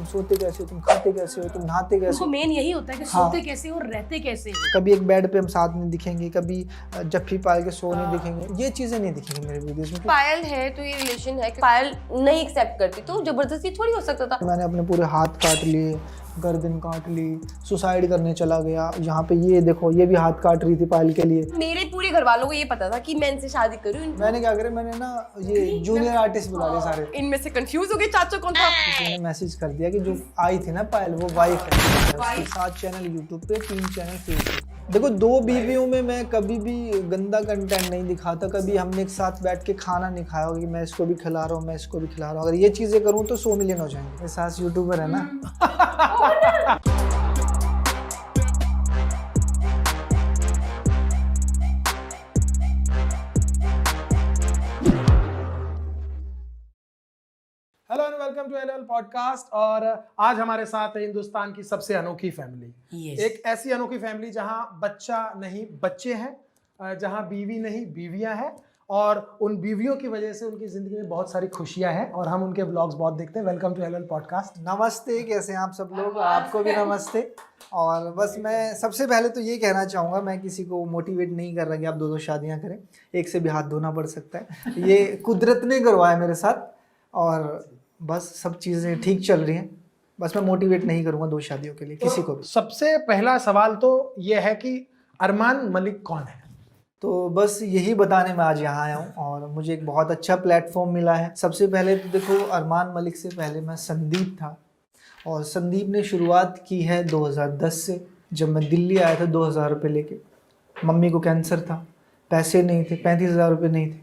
तुम सोते कैसे हो, तुम खाते कैसे हो, तुम नहाते कैसे हो। मेन यही होता है कि सोते कैसे हो और रहते कैसे हो। कभी एक बेड पे हम साथ नहीं दिखेंगे, कभी जफ्फी पाल के सो नहीं दिखेंगे, ये चीजें नहीं दिखेंगी मेरे वीडियोस में। पायल है तो ये रिलेशन है, पायल नहीं एक्सेप्ट करती तो जबरदस्ती थोड़ी हो सकता था। मैंने अपने पूरे हाथ काट लिए, गर्दन काट ली, सुसाइड करने चला गया। यहाँ पे ये देखो, ये भी हाथ काट रही थी पायल के लिए। मेरे पूरे घर वालों को ये पता था कि मैं इनसे शादी करूं। मैंने क्या करे, मैंने ना ये जूनियर आर्टिस्ट बुला लिए सारे। इनमें से कंफ्यूज हो गए चाचा कौन था। किसी ने मैसेज कर दिया कि जो आई थी ना पायल वो वाइफ है। उसके 7 चैनल यूट्यूब पे, 3 चैनल फेसबुक। देखो 2 बीवियों में मैं कभी भी गंदा कंटेंट नहीं दिखाता। कभी हमने एक साथ बैठ के खाना नहीं खाया कि मैं इसको भी खिला रहा हूँ, मैं इसको भी खिला रहा हूँ। अगर ये चीजें करूँ तो 100 मिलियन हो जाएंगे। मेरे सास यूट्यूबर है ना। Hello and welcome to LL podcast. और आज हमारे साथ है हिंदुस्तान की सबसे अनोखी फैमिली। एक ऐसी अनोखी फैमिली जहां बच्चा नहीं बच्चे हैं, जहां बीवी नहीं बीवियां हैं, और उन बीवियों की वजह से उनकी जिंदगी में बहुत सारी खुशियां हैं और हम उनके व्लॉग्स बहुत देखते हैं। Welcome to LL podcast. नमस्ते, कैसे हैं आप सब लोग? आपको भी नमस्ते। और बस मैं सबसे पहले तो ये कहना चाहूँगा, मैं किसी को मोटिवेट नहीं कर रहा कि आप 2-2 शादियाँ करें, एक से भी हाथ धोना पड़ सकता है। ये कुदरत ने करवाया मेरे साथ और बस सब चीज़ें ठीक चल रही हैं। बस मैं मोटिवेट नहीं करूँगा 2 शादियों के लिए किसी को भी। सबसे पहला सवाल तो ये है कि अरमान मलिक कौन है? तो बस यही बताने में आज यहाँ आया हूँ और मुझे एक बहुत अच्छा प्लेटफॉर्म मिला है। सबसे पहले तो देखो, अरमान मलिक से पहले मैं संदीप था और संदीप ने शुरुआत की है 2010 से, जब मैं दिल्ली आया था 2000 रुपये लेके। मम्मी को कैंसर था, पैसे नहीं थे, 35,000 रुपये नहीं थे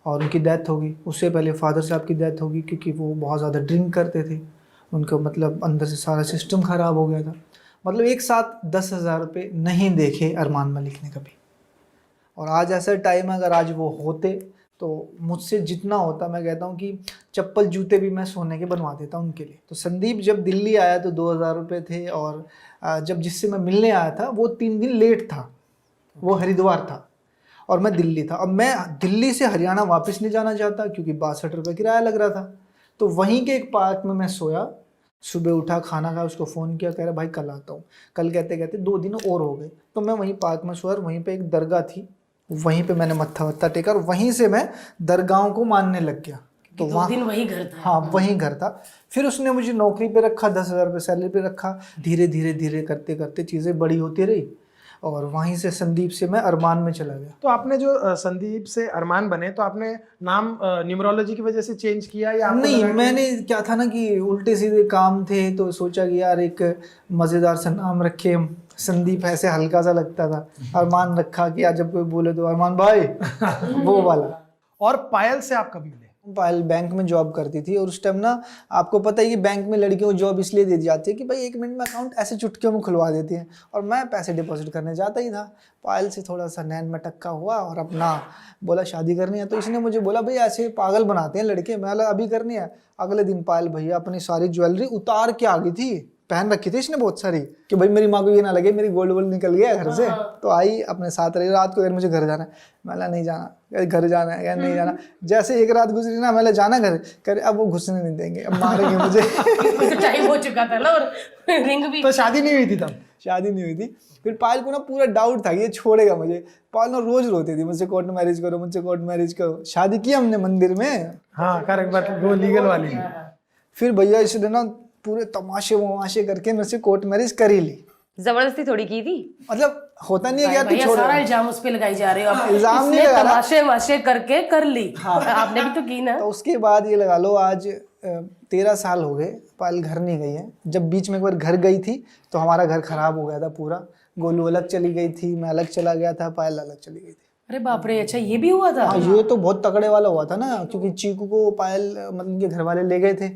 और उनकी डेथ हो गई। उससे पहले फादर साहब की डेथ हो गई क्योंकि वो बहुत ज़्यादा ड्रिंक करते थे। उनको मतलब अंदर से सारा सिस्टम ख़राब हो गया था। मतलब एक साथ 10,000 रुपये नहीं देखे अरमान मलिक ने कभी। और आज ऐसा टाइम है, अगर आज वो होते तो मुझसे जितना होता, मैं कहता हूँ कि चप्पल जूते भी मैं सोने के बनवा देता उनके लिए। तो संदीप जब दिल्ली आया तो 2,000 रुपये थे और जब जिससे मैं मिलने आया था वो 3 दिन लेट था, वो हरिद्वार था और मैं दिल्ली था। अब मैं दिल्ली से हरियाणा वापस नहीं जाना चाहता क्योंकि 62 रुपये किराया लग रहा था। तो वहीं के एक पार्क में मैं सोया, सुबह उठा, खाना खाया, उसको फ़ोन किया, कह रहा भाई कल आता हूँ। कल कहते कहते 2 दिन और हो गए। तो मैं वहीं पार्क में सोया और वहीं पे एक दरगाह थी, वहीं पे मैंने मत्था वत्था टेका और वहीं से मैं दरगाहों को मानने लग गया। तो वहाँ दिन वही घर था। हाँ, वहीं घर था। फिर उसने मुझे नौकरी पे रखा, 10,000 रुपये सैलरी पे रखा। धीरे धीरे धीरे करते करते चीज़ें बड़ी होती रही और वहीं से संदीप से मैं अरमान में चला गया। तो आपने जो संदीप से अरमान बने, तो आपने नाम न्यूमरोलॉजी की वजह से चेंज किया या आपको नहीं, लगा कि- मैंने क्या था ना कि उल्टे सीधे काम थे तो सोचा कि यार एक मज़ेदार सा नाम रखे। संदीप ऐसे हल्का सा लगता था। अरमान रखा कि यार जब कोई बोले तो अरमान भाई वो वाला। और पायल से आप कभी मिले? पायल बैंक में जॉब करती थी और उस टाइम ना आपको पता है कि बैंक में लड़कियों को जॉब इसलिए दी जाती है कि भाई 1 मिनट में अकाउंट ऐसे चुटकियों में खुलवा देती हैं और मैं पैसे डिपॉजिट करने जाता ही था। पायल से थोड़ा सा नैन में टक्का हुआ और अपना बोला शादी करनी है। तो इसने मुझे बोला भाई ऐसे पागल बनाते हैं लड़के। मैं बोला अभी करनी है। अगले दिन पायल भैया अपनी सारी ज्वेलरी उतार के आ गई थी, पहन रखी थी इसने बहुत सारी, कि भाई मेरी माँ को ये ना लगे मेरी गोल्ड वोल्ड निकल गया घर से। तो आई अपने साथ रही। रात को यार मुझे घर जाना है, मैं नहीं जाना, घर जाना है यार नहीं जाना। जैसे एक रात गुजरी ना, मैं जाना घर, करे अब वो घुसने नहीं देंगे, अब मारेंगे मुझे। टाइम हो चुका था ना और रिंग भी। तो शादी नहीं हुई थी तब? शादी नहीं हुई थी। फिर पायल को ना पूरा डाउट था कि ये छोड़ेगा मुझे। पायल ना रोज रोती थी, मुझसे कोर्ट मैरिज करो, मुझसे कोर्ट मैरिज करो। शादी की हमने मंदिर में। हाँ करेक्ट, बट वो लीगल वाली। फिर भैया इसने ना पूरे तमाशे वमाशे करके मेरे से कोर्ट मैरिज कर ही ली। जबरदस्ती थोड़ी की थी। मतलब होता नहीं है क्या, तू भैया छोड़। सारा इल्जाम उस पे लगाई जा रहे हो आप। इल्जाम नहीं इसने लगा रहा। तमाशे वमाशे करके कर ली। आपने भी तो की ना। तो उसके बाद ये लगा लो आज 13 साल हो गए पायल घर नहीं गई है। जब बीच में एक बार घर गई थी तो हमारा घर खराब हो गया था पूरा। गोलू अलग चली गई थी, मैं अलग चला गया था, पायल अलग चली गई थी। अरे बाप रे, अच्छा ये भी हुआ था। हाँ, ये तो बहुत तगड़े वाला हुआ था ना, क्योंकि चीकू को पायल मतलब इनके घर वाले ले गए थे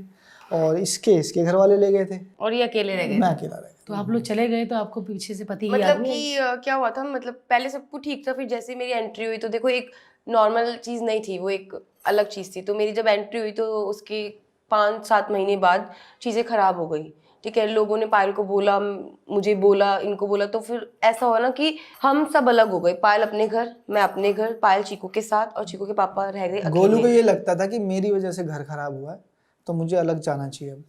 और इसके घर वाले ले गए थे और ये अकेले रह गए। मैं अकेला रह गया। तो आप लोग चले गए तो आपको पीछे से पति की मतलब याद नहीं कि क्या हुआ था, मतलब पहले सब कुछ ठीक था, फिर जैसे मेरी एंट्री हुई तो देखो एक नॉर्मल चीज नहीं थी, वो एक अलग चीज थी। तो मेरी जब एंट्री हुई तो उसके 5-7 महीने बाद चीजें खराब हो गई। ठीक है, लोगों ने पायल को बोला, मुझे बोला, इनको बोला, तो फिर ऐसा हुआ ना कि हम सब अलग हो गए। पायल अपने घर, मैं अपने घर, पायल चीकू के साथ और चीकू के पापा रह गए गोलू को अकेले। ये लगता था कि मेरी वजह से घर खराब हुआ है तो मुझे अलग जाना चाहिए अब।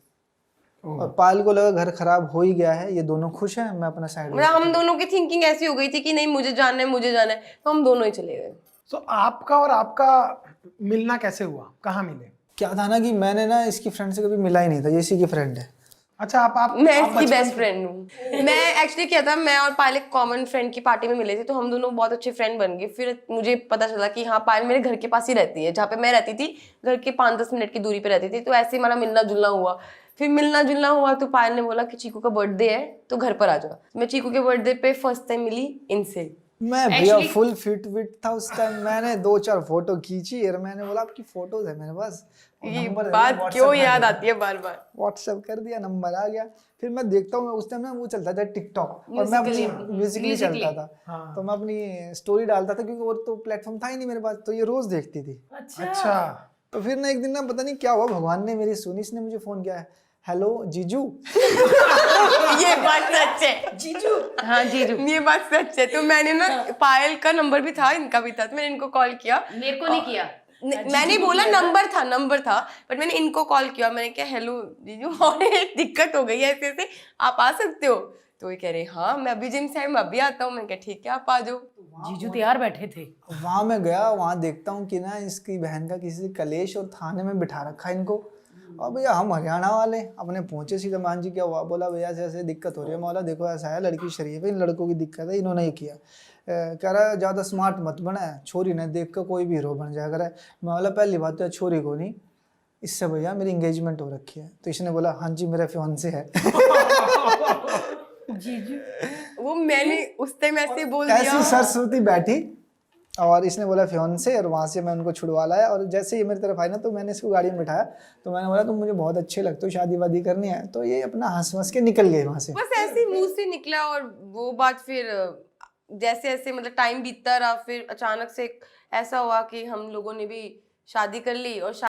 और पायल को लगा घर खराब हो ही गया है, ये दोनों खुश हैं, मैं अपना साइड मतलब हम दोनों की थिंकिंग ऐसी हो गई थी कि नहीं मुझे जाना है मुझे जाना है, तो हम दोनों ही चले गए। तो आपका और आपका मिलना कैसे हुआ, कहाँ मिले? क्या था ना कि मैंने ना इसकी फ्रेंड से कभी मिला ही नहीं था, ये इसी की फ्रेंड है। अच्छा आप मैं आप इसकी बेस्ट फ्रेंड हूँ। मैं एक्चुअली क्या था, मैं और पायल एक कॉमन फ्रेंड की पार्टी में मिले थे, तो हम दोनों बहुत अच्छे फ्रेंड बन गए। फिर मुझे पता चला कि हाँ पायल मेरे घर के पास ही रहती है, जहाँ पे मैं रहती थी घर के 5-10 मिनट की दूरी पे रहती थी। तो ऐसे ही हमारा मिलना जुलना हुआ। फिर मिलना जुलना हुआ तो पायल ने बोला कि चीकू का बर्थडे है तो घर पर आ जाओ। मैं चीकू के बर्थडे पे फर्स्ट टाइम मिली इनसे। मैं भैया फुल फिट विट था उस टाइम, मैंने 2-4 फोटो खींची और मैंने बोला आपकी फोटोज है मेरे पास, ये बात क्यों याद आती है बार बार। व्हाट्सएप कर दिया, नंबर आ गया। फिर मैं देखता हूँ उस टाइम ना वो चलता था टिकटॉक, और मैं अपनी म्यूजिकली चलता था, तो मैं अपनी स्टोरी डालता था क्योंकि वो तो प्लेटफॉर्म था ही नहीं मेरे पास, तो ये रोज देखती थी। अच्छा तो फिर ना एक दिन ना पता नहीं क्या हुआ, भगवान ने मेरी सुनी, इसने मुझे फोन किया, हेलो जीजू। ये बात सच है जीजू। हाँ जीजू, ये बात सच है। तो मैंने ना पायल का नंबर भी था, इनका भी था, तो मैंने इनको कॉल किया। मेरे को नहीं किया, मैंने बोला नंबर था बट मैंने इनको कॉल किया। मैंने कहा हेलो जीजू और एक दिक्कत हो गई है ऐसे ऐसे, आप आ सकते हो? तो ये कह रहे हाँ मैं अभी जिम से आई, मैं अभी आता हूँ। मैंने कहा ठीक है आप आ जाओ। जीजू तैयार बैठे थे। वहां मैं गया, वहां देखता हूँ कि ना इसकी बहन का किसी से कलेश और थाने में बिठा रखा है इनको। और भैया हम हरियाणा वाले अपने पहुंचे सीधे, मान जी क्या हुआ? बोला भैया ऐसे ऐसे दिक्कत हो रही है। मौला देखो ऐसा है, लड़की शरीफ है, इन लड़कों की दिक्कत है, इन्होंने ये किया। कह रहा है ज़्यादा स्मार्ट मत बना है, छोरी ने देख कर कोई भी हीरो बन जाएगा। मैं बोला पहली बात तो छोरी को नहीं, इससे भैया मेरी एंगेजमेंट हो रखी है। तो इसने बोला हाँ जी मेरा फियांसे है। जीजू वो मैंने उस टाइम ऐसे बोल दिया। ऐसी सरस्वती बैठी और इसने बोला फियांसे, और वहाँ से मैं उनको छुड़वा लाया। और जैसे ये मेरी तरफ आई ना तो मैंने इसको गाड़ी में बिठाया, तो मैंने बोला तुम मुझे बहुत अच्छे लगते हो, शादी वादी करनी है। तो ये अपना हंस हंस के निकल गए वहाँ से। बस ऐसे ही मुंह से निकला। और वो बात फिर जैसे ऐसे मतलब टाइम बीतता रहा, फिर अचानक से ऐसा हुआ कि हम लोगों ने भी शादी कर ली। और